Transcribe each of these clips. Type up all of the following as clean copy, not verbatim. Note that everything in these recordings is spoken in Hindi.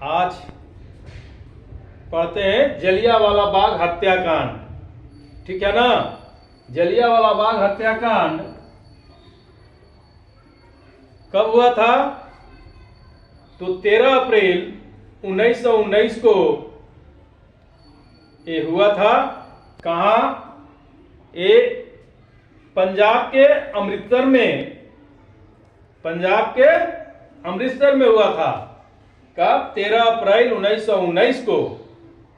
आज पढ़ते हैं जलियांवाला बाग हत्याकांड। ठीक है ना। जलियांवाला बाग हत्याकांड कब हुआ था? तो 13 अप्रैल 1919 को ये हुआ था। कहाँ? ये पंजाब के अमृतसर में, पंजाब के अमृतसर में हुआ था। कब? 13 अप्रैल 1919 को।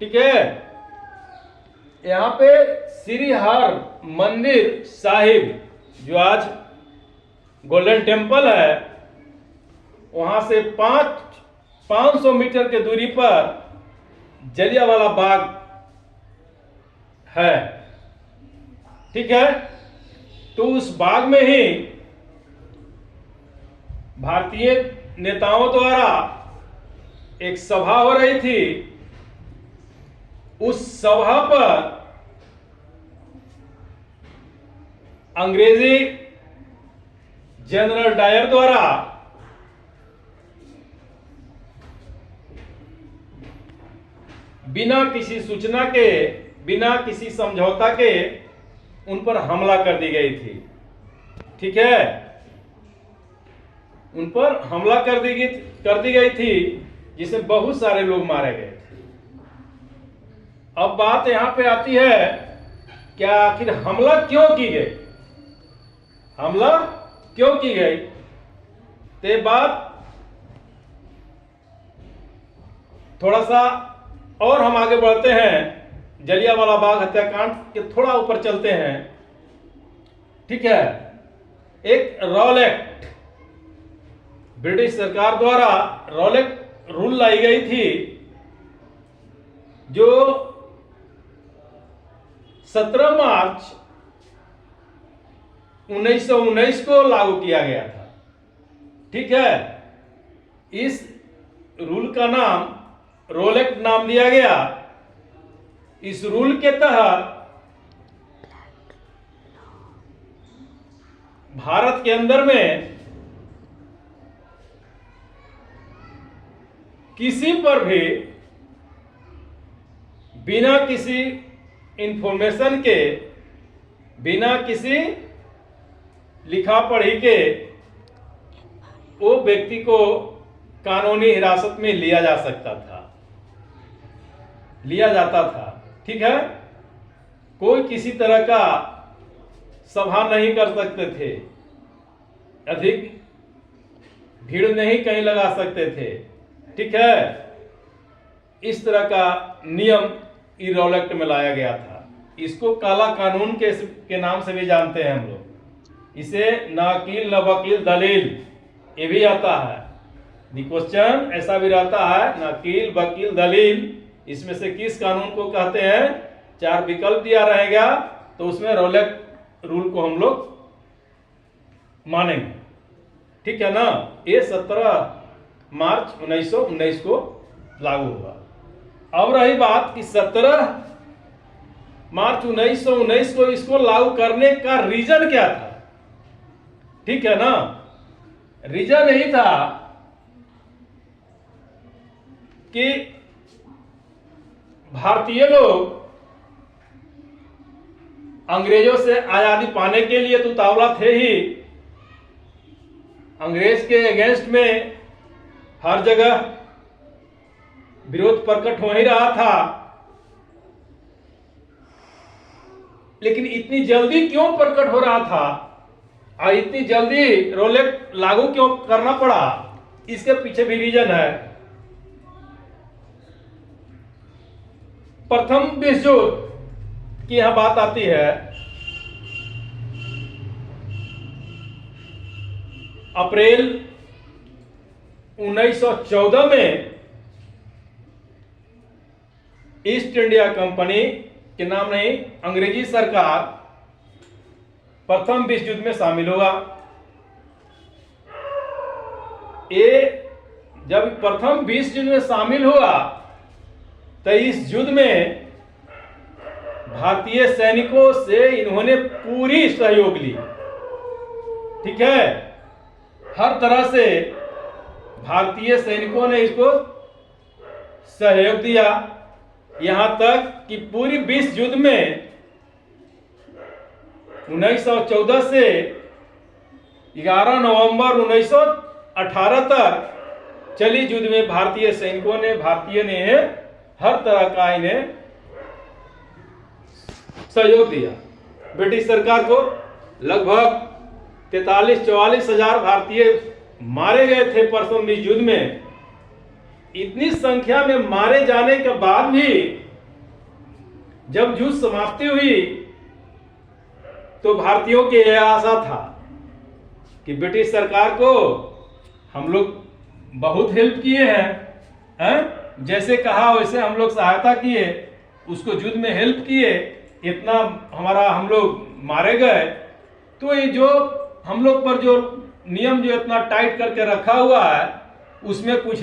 ठीक है। यहाँ पे श्री हर मंदिर साहिब, जो आज गोल्डन टेम्पल है, वहां से 500 मीटर के दूरी पर जलियांवाला बाग है। ठीक है। तो उस बाग में ही भारतीय नेताओं द्वारा एक सभा हो रही थी। उस सभा पर अंग्रेजी जनरल डायर द्वारा बिना किसी सूचना के, बिना किसी समझौता के उन पर हमला कर दी गई थी। ठीक है। उन पर हमला कर दी गई थी, जिसमें बहुत सारे लोग मारे गए थे। अब बात यहां पे आती है, क्या आखिर हमला क्यों की गई? हमला क्यों की गई? ते बात थोड़ा सा और हम आगे बढ़ते हैं। जलियांवाला बाग हत्याकांड के थोड़ा ऊपर चलते हैं। ठीक है। एक रॉल एक्ट, ब्रिटिश सरकार द्वारा रॉल एक्ट रूल लाई गई थी, जो 17 मार्च 1919 को लागू किया गया था। ठीक है। इस रूल का नाम रॉल एक्ट नाम दिया गया। इस रूल के तहत भारत के अंदर में किसी पर भी बिना किसी इंफॉर्मेशन के, बिना किसी लिखा पढ़ी के वो व्यक्ति को कानूनी हिरासत में लिया जा सकता था, लिया जाता था। ठीक है। कोई किसी तरह का सभा नहीं कर सकते थे, अधिक भीड़ नहीं कहीं लगा सकते थे। ठीक है। इस तरह का नियम रॉल एक्ट में लाया गया था। इसको काला कानून के नाम से भी जानते हैं हम लोग। इसे नाकील न वकील दलील, ये भी आता है। क्वेश्चन ऐसा भी रहता है, नाकील वकील दलील, इसमें से किस कानून को कहते हैं? 4 विकल्प दिया रहेगा, तो उसमें रॉल एक्ट रूल को हम लोग मानेंगे। ठीक है ना। ये 17 मार्च 1919 को लागू हुआ। अब रही बात कि 17 मार्च 1919 को इसको लागू करने का रीजन क्या था? ठीक है ना। रीजन यही था कि भारतीय लोग अंग्रेजों से आजादी पाने के लिए तो उतावला थे ही। अंग्रेज के अगेंस्ट में हर जगह विरोध प्रकट हो ही रहा था। लेकिन इतनी जल्दी क्यों प्रकट हो रहा था और इतनी जल्दी रॉल एक्ट लागू क्यों करना पड़ा? इसके पीछे भी रीजन है। प्रथम विश्व युद्ध की यहां बात आती है। अप्रैल 1914 में ईस्ट इंडिया कंपनी के नाम नहीं, अंग्रेजी सरकार प्रथम विश्व युद्ध में शामिल हुआ। ये जब प्रथम विश्व युद्ध में शामिल हुआ तो इस युद्ध में भारतीय सैनिकों से इन्होंने पूरी सहयोग ली। ठीक है। हर तरह से भारतीय सैनिकों ने इसको सहयोग दिया, यहां तक कि पूरी 20 युद्ध में 1914 से 11 नवंबर 1918 तक चली युद्ध में भारतीय सैनिकों ने हर तरह का इन्हें सहयोग दिया। ब्रिटिश सरकार को लगभग 43-44 हजार भारतीय मारे गए थे परसों इस युद्ध में। इतनी संख्या में मारे जाने के बाद भी जब युद्ध समाप्ति हुई तो भारतीयों की यह आशा था कि ब्रिटिश सरकार को हम लोग बहुत हेल्प किए हैं, जैसे कहा वैसे हम लोग सहायता किए, उसको युद्ध में हेल्प किए, इतना हम लोग मारे गए, तो ये जो हम लोग पर जो नियम जो इतना टाइट करके रखा हुआ है उसमें कुछ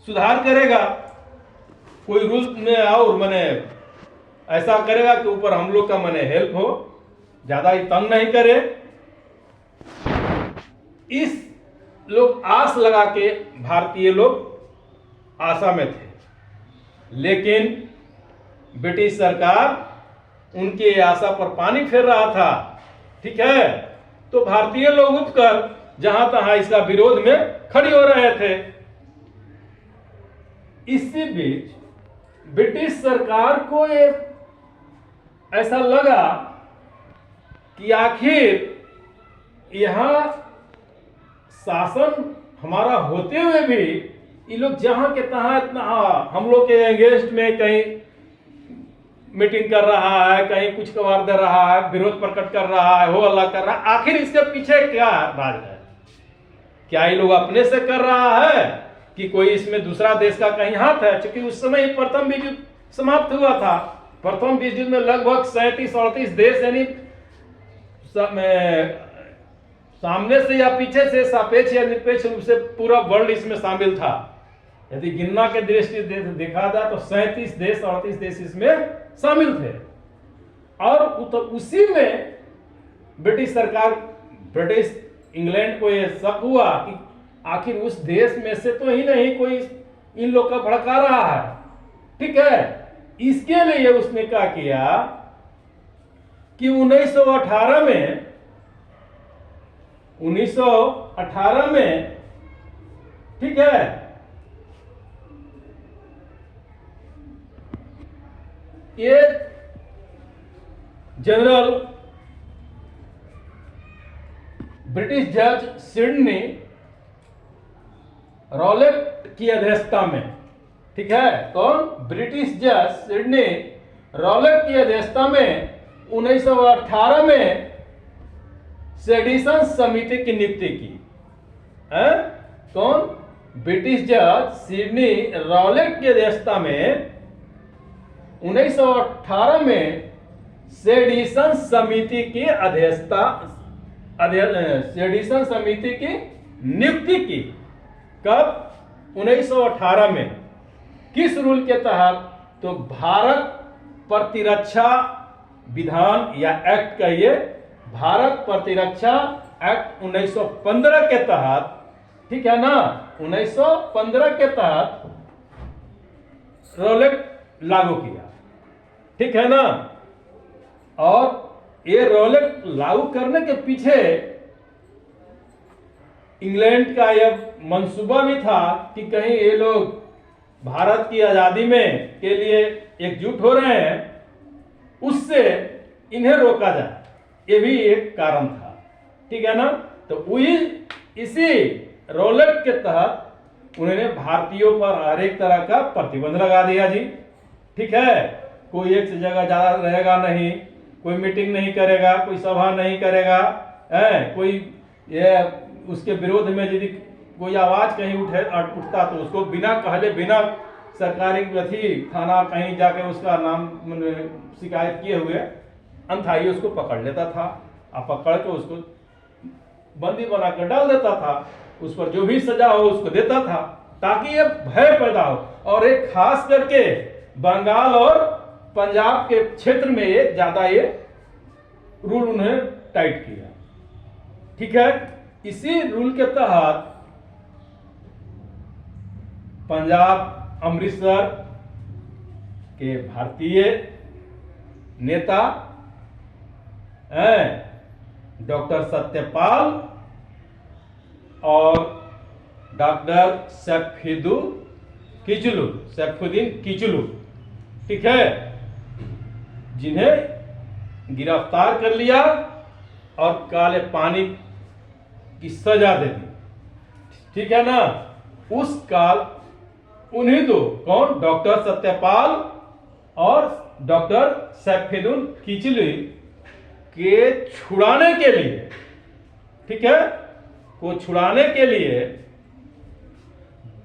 सुधार करेगा, कोई रूल में और मने ऐसा करेगा कि ऊपर हम लोग का मने हेल्प हो, ज्यादा ही तंग नहीं करे। इस लोग आस लगा के भारतीय लोग आशा में थे, लेकिन ब्रिटिश सरकार उनकी आशा पर पानी फेर रहा था। ठीक है, तो भारतीय लोग उठकर जहां तहां इसका विरोध में खड़ी हो रहे थे। इसी बीच ब्रिटिश सरकार को ऐसा लगा कि आखिर यहां शासन हमारा होते हुए भी ये लोग जहां के तहां इतना हम लोग के अगेंस्ट में कहीं मीटिंग कर रहा है, कहीं कुछ कवार दे रहा है, विरोध प्रकट कर रहा है, हो हल्ला कर रहा है, आखिर इसके पीछे क्या राज है? क्या ये लोग अपने से कर रहा है कि कोई इसमें दूसरा देश का कहीं हाथ है? क्योंकि उस समय प्रथम विश्व युद्ध समाप्त हुआ था। प्रथम विश्व युद्ध में लगभग 37-38 देश यानी सामने से या पीछे से सापेक्ष या निरपेक्ष रूप से पूरा वर्ल्ड इसमें शामिल था। यदि गिनना के दृष्टि से देखा जाए तो 37 देश 38 देश इसमें शामिल थे। और उसी में ब्रिटिश इंग्लैंड को यह शक हुआ कि आखिर उस देश में से तो ही नहीं कोई इन लोग का भड़का रहा है। ठीक है, इसके लिए उसने क्या किया कि 1918 में ठीक है ये जनरल ब्रिटिश जज सिडनी रॉलेट की अध्यक्षता में, ठीक है, कौन? ब्रिटिश जज सिडनी रॉलेट की अध्यक्षता में 1918 में सेडिशन समिति की नियुक्ति की है। कौन? ब्रिटिश जज सिडनी रॉलेट की अध्यक्षता में 1918 में सेडिशन समिति की सेडिशन समिति की नियुक्ति की। कब? 1918 में। किस रूल के तहत? तो भारत प्रतिरक्षा विधान या एक्ट कहिए, भारत प्रतिरक्षा एक्ट 1915 के तहत, ठीक है ना, 1915 के तहत रॉलेट लागू किया। ठीक है ना। और ये रॉलेट लागू करने के पीछे इंग्लैंड का यह मंसूबा भी था कि कहीं ये लोग भारत की आजादी में के लिए एकजुट हो रहे हैं, उससे इन्हें रोका जाए, ये भी एक कारण था। ठीक है ना। तो वही इसी रॉलेट के तहत उन्होंने भारतीयों पर हर एक तरह का प्रतिबंध लगा दिया जी। ठीक है, कोई एक जगह ज्यादा रहेगा नहीं, कोई मीटिंग नहीं करेगा, कोई सभा नहीं करेगा, कोई ये उसके विरोध में यदि कोई आवाज कहीं उठता तो उसको बिना कहले, बिना सरकारी थाना कहीं जाके उसका नाम शिकायत किए हुए अनथाई उसको पकड़ लेता था, और पकड़ के उसको बंदी बना कर डाल देता था, उस पर जो भी सजा हो उसको देता था, ताकि ये भय पैदा हो। और एक खास करके बंगाल और पंजाब के क्षेत्र में ये ज्यादा ये रूल उन्हें टाइट किया। ठीक है, इसी रूल के तहत पंजाब अमृतसर के भारतीय नेता डॉक्टर सत्यपाल और डॉक्टर सैफुद्दीन किचलू, ठीक है, जिन्हें गिरफ्तार कर लिया और काले पानी की सजा दे दी, ठीक है ना। उस काल उन्हीं दो, कौन, डॉक्टर सत्यपाल और डॉक्टर सैफुद्दीन किचलू के छुड़ाने के लिए, ठीक है, को छुड़ाने के लिए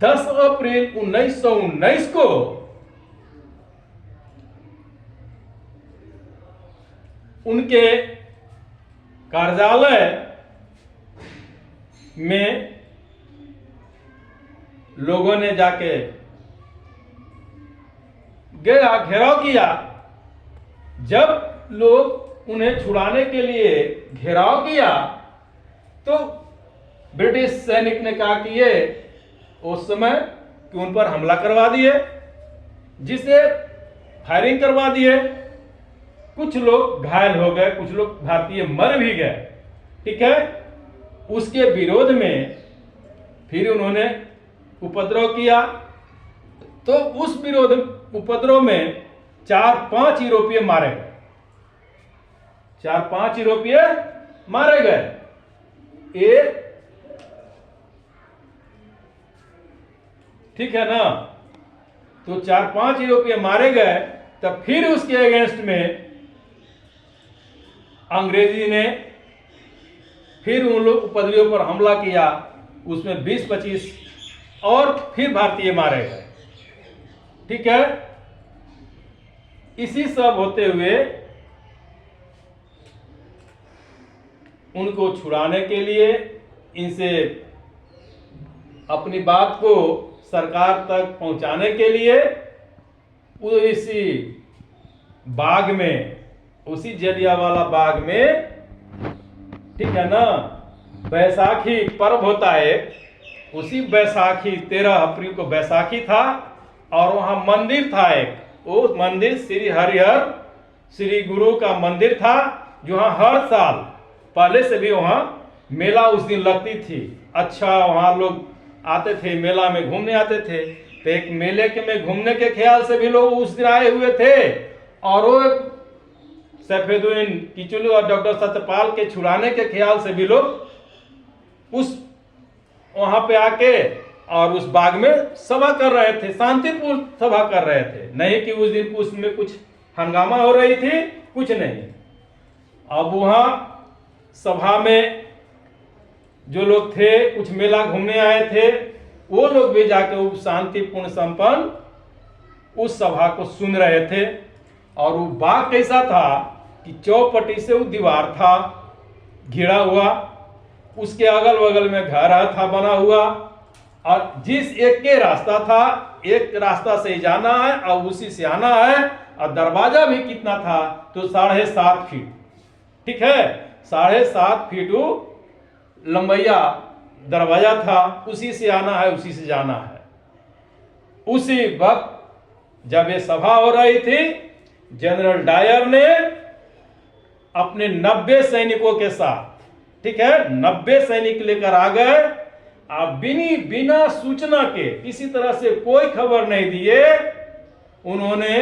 10 अप्रैल 1919 को उनके कार्यालय में लोगों ने जाके गया, घेराव किया। जब लोग उन्हें छुड़ाने के लिए घेराव किया तो ब्रिटिश सैनिक ने कहा कि ये उस समय कि उन पर हमला करवा दिए, जिसे फायरिंग करवा दिए। कुछ लोग घायल हो गए, कुछ लोग भारतीय मर भी गए, ठीक है। उसके विरोध में फिर उन्होंने उपद्रव किया, तो उस उपद्रव में 4-5 यूरोपीय मारे गए, 4-5 यूरोपीय मारे गए। ये ठीक है ना, तो 4-5 यूरोपीय मारे गए। तब फिर उसके अगेंस्ट में अंग्रेजी ने फिर उन लोग उपद्रवियों पर हमला किया, उसमें 20-25 और फिर भारतीय मारे गए, ठीक है। इसी सब होते हुए उनको छुड़ाने के लिए, इनसे अपनी बात को सरकार तक पहुंचाने के लिए इसी बाग में, उसी जलियांवाला बाग में, ठीक है ना, बैसाखी पर्व होता है। उसी बैसाखी 13 अप्रैल को बैसाखी था और वहां मंदिर था एक, वो मंदिर श्री हरिहर श्री गुरु का मंदिर था, जहां हर साल पहले से भी वहां मेला उस दिन लगती थी। अच्छा, वहां लोग आते थे, मेला में घूमने आते थे। तो एक मेले के में घूमने के ख्याल से भी लोग उस दिन आए हुए थे, और वो सैफुद्दीन किचलू और डॉक्टर सत्यपाल के छुड़ाने के ख्याल से भी लोग उस वहां पे आके और उस बाग में सभा कर रहे थे, शांतिपूर्ण सभा कर रहे थे। नहीं कि उस दिन उसमें कुछ हंगामा हो रही थी, कुछ नहीं। अब वहां सभा में जो लोग थे, कुछ मेला घूमने आए थे, वो लोग भी जाके शांतिपूर्ण संपन्न उस सभा को सुन रहे थे। और वो बाग कैसा था कि चौपट्टी से वो दीवार था घिरा हुआ, उसके अगल बगल में घर था बना हुआ, और जिस एक के रास्ता था, एक रास्ता से जाना है और उसी से आना है। और दरवाजा भी कितना था, तो 7.5 फीट, ठीक है, 7.5 फीट लंबैया दरवाजा था, उसी से आना है, उसी से जाना है। उसी वक्त जब ये सभा हो रही थी, जनरल डायर ने अपने 90 सैनिकों के साथ, ठीक है, 90 सैनिक लेकर आ गए। आप बिना सूचना के, किसी तरह से कोई खबर नहीं दिए, उन्होंने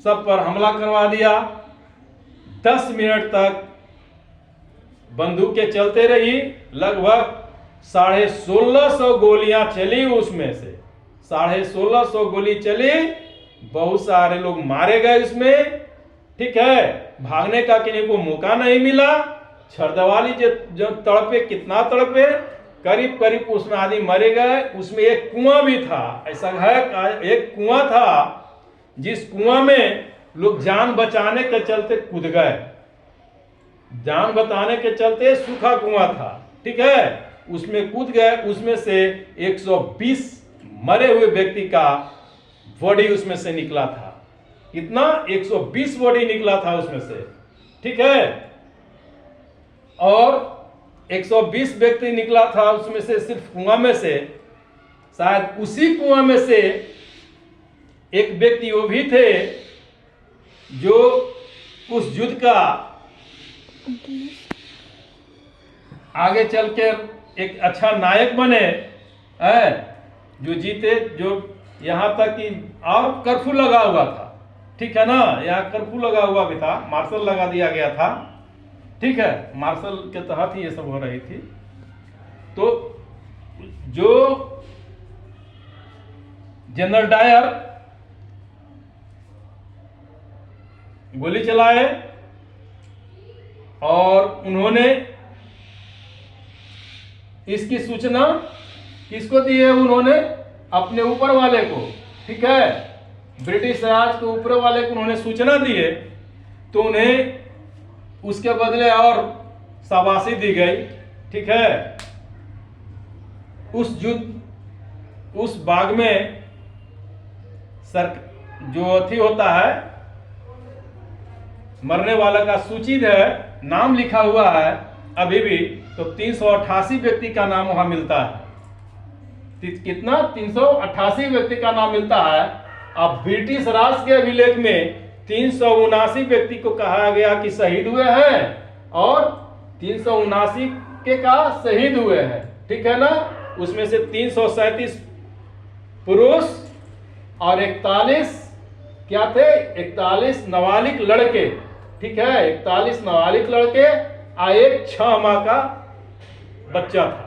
सब पर हमला करवा दिया। 10 मिनट तक बंदूकें चलते रही, लगभग 1650 गोलियां चली, उसमें से 1650 गोली चली, बहुत सारे लोग मारे गए उसमें, ठीक है। भागने का किसी को मौका नहीं मिला। छरदवाली जो तड़पे, कितना तड़पे, करीब करीब उसमें आदमी मरे गए। उसमें एक कुआं भी था, ऐसा है, एक कुआं था जिस कुआं में लोग जान बचाने के चलते कूद गए, जान बचाने के चलते, सूखा कुआं था, ठीक है, उसमें कूद गए। उसमें से 120 मरे हुए व्यक्ति का बॉडी उसमें से निकला था। कितना? 120 बॉडी निकला था उसमें से, ठीक है। और 120 व्यक्ति निकला था उसमें से, सिर्फ कुआं में से। शायद उसी कुआं में से एक व्यक्ति वो भी थे जो उस युद्ध का आगे चलकर एक अच्छा नायक बने, जो जीते, जो यहाँ तक कि और कर्फ्यू लगा हुआ था, ठीक है ना, यहाँ कर्फ्यू लगा हुआ भी था, मार्शल लगा दिया गया था, ठीक है, मार्शल के तहत ही ये सब हो रही थी। तो जो जनरल डायर गोली चलाए और उन्होंने इसकी सूचना किसको दी है? उन्होंने अपने ऊपर वाले को, ठीक है, ब्रिटिश राज के ऊपर वाले को उन्होंने सूचना दी है, तो उन्हें उसके बदले और शाबाशी दी गई, ठीक है। उस युद्ध, उस बाग में जो अथी होता है, मरने वाला का सूची है, नाम लिखा हुआ है अभी भी, तो 388 व्यक्ति का नाम वहां मिलता है। कितना? 388 व्यक्ति का नाम मिलता है। अब ब्रिटिश राज के अभिलेख में 379 व्यक्ति को कहा गया कि शहीद हुए हैं और 379 के का शहीद हुए हैं, ठीक है ना। उसमें से 337 पुरुष और 41 क्या थे? 41 नाबालिग लड़के, ठीक है, 41 नाबालिग लड़के और एक 6 माह का बच्चा था।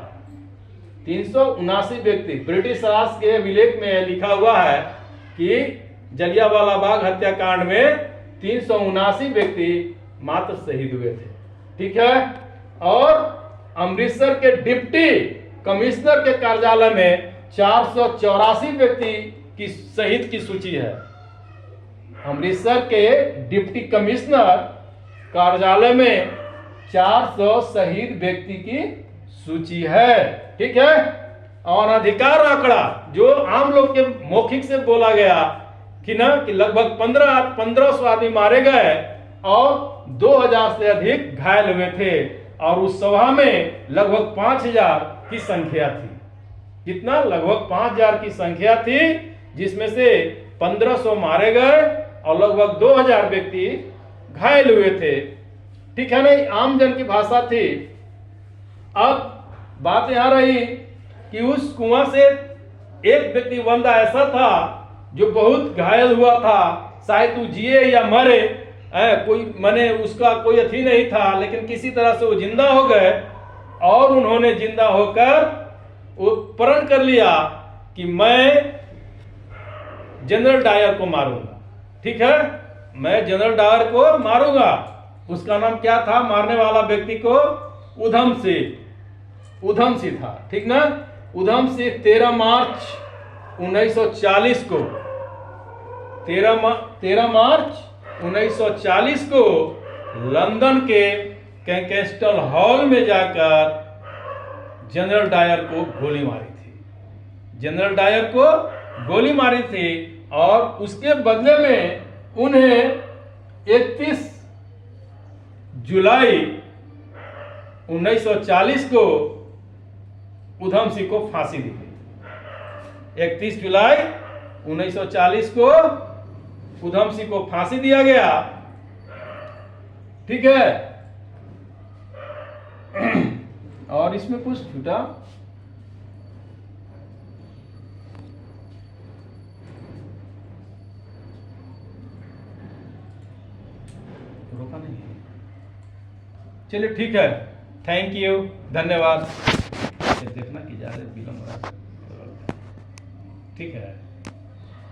379 व्यक्ति। ब्रिटिश राज के अभिलेख में लिखा हुआ है कि जलियांवाला बाग हत्याकांड में 379 व्यक्ति मात्र शहीद हुए थे, ठीक है। और अमृतसर के डिप्टी कमिश्नर के कार्यालय में 484 व्यक्ति की शहीद की सूची है। अमृतसर के डिप्टी कमिश्नर कार्यालय में 400 शहीद व्यक्ति की सूची है, ठीक है। और अधिकार आंकड़ा जो आम लोग के मौखिक से बोला गया कि ना कि लगभग 1500 आदमी मारे गए और 2000 से अधिक घायल हुए थे, और उस सभा में लगभग 5000 की संख्या थी। कितना? लगभग 5000 की संख्या थी, जिसमें से 1500 मारे गए और लगभग 2000 व्यक्ति घायल हुए थे, ठीक है ना। आम जन की भाषा थी। अब बात यहां रही कि उस कुआं से एक व्यक्ति बंदा ऐसा था जो बहुत घायल हुआ था, शायद वो जिए या मरे, कोई मने उसका कोई अथी नहीं था, लेकिन किसी तरह से वो जिंदा हो गए और उन्होंने जिंदा होकर वो प्रण कर लिया कि मैं जनरल डायर को मारूंगा, ठीक है, मैं जनरल डायर को मारूंगा। उसका नाम क्या था? मारने वाला व्यक्ति को उधम सिंह था, ठीक ना। उधम सिंह 13 मार्च 1940 को 13 मार्च 1940 को लंदन के कैंकेस्टल हॉल में जाकर जनरल डायर को गोली मारी थी। जनरल डायर को गोली मारी थी और उसके बदले में उन्हें 31 जुलाई 1940 को उधम सिंह को फांसी दी गई। 31 जुलाई 1940 को उधम सिंह को फांसी दिया गया, ठीक है। और इसमें कुछ छूटा? रोका नहीं है। चलिए ठीक है, थैंक यू, धन्यवाद। देखना कि ज्यादा विलंब हो रहा है, ठीक है।